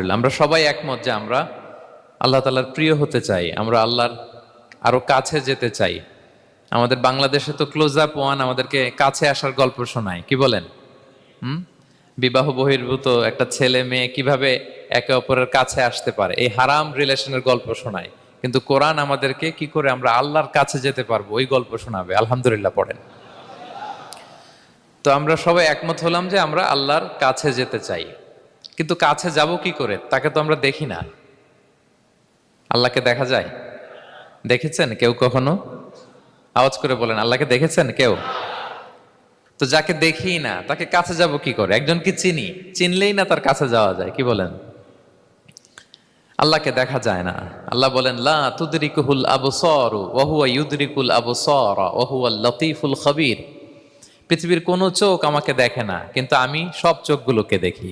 আলহামদুলিল্লাহ, আমরা সবাই একমত যে আমরা আল্লাহ তাআলার প্রিয় হতে চাই, আমরা আল্লাহর আরো কাছে যেতে চাই। আমাদের বাংলাদেশে তো ক্লোজ আপ ওয়ান আমাদেরকে কাছে আসার গল্প শোনায়, কি বলেন? হুম। বিবাহ বহির্ভূত একটা ছেলে মেয়ে কিভাবে একে অপরের কাছে আসতে পারে, এই হারাম রিলেশনের গল্প শোনায়। কিন্তু কোরআন আমাদেরকে কি করে আমরা আল্লাহর কাছে যেতে পারবো ওই গল্প শোনাবে। আলহামদুলিল্লাহ পড়েন। তো আমরা সবাই একমত হলাম যে আমরা আল্লাহর কাছে যেতে চাই, কিন্তু কাছে যাব কি করে? তাকে তো আমরা দেখি না। আল্লাহকে দেখা যায়? দেখেছেন কেউ কখনো? আওয়াজ করে বলেন, আল্লাহকে দেখেছেন কেউ? তো যাকে দেখি না তাকে কাছে যাব কি করে? একজনকে চিনি, চিনলেই না তার কাছে যাওয়া যায়, কি বলেন? আল্লাহকে দেখা যায় না। আল্লাহ বলেন, লা তুদরিকুহুল আবসার ওয়া হুয়া ইউদরিকুল আবসার ওয়া হুয়াল লতীফুল খবীর। পৃথিবীর কোনো চোখ আমাকে দেখে না, কিন্তু আমি সব চোখগুলোকে দেখি।